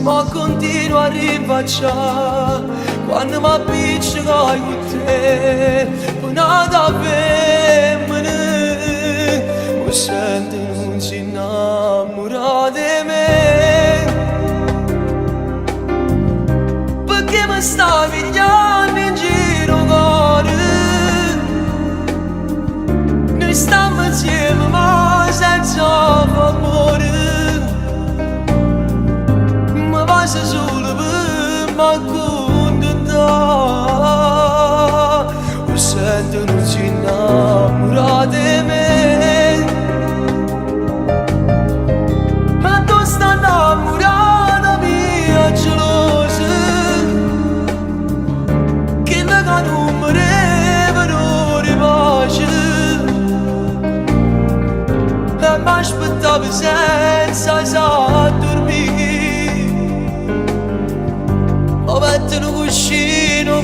ma continuo a rinfacciare quando mi appiccico con te, una da femmina, mi sento non si innamora di me, perché mi sta pigliando in giro cuore, noi stiamo insieme ma senza amore. Basta solo per m'accontentare, mi sento non si innamora di me, ma tu stai innamorata mia gelosa, che la che non mi rivero pace, e mi aspettavo senza sa dormire. Ho fatto un cuscino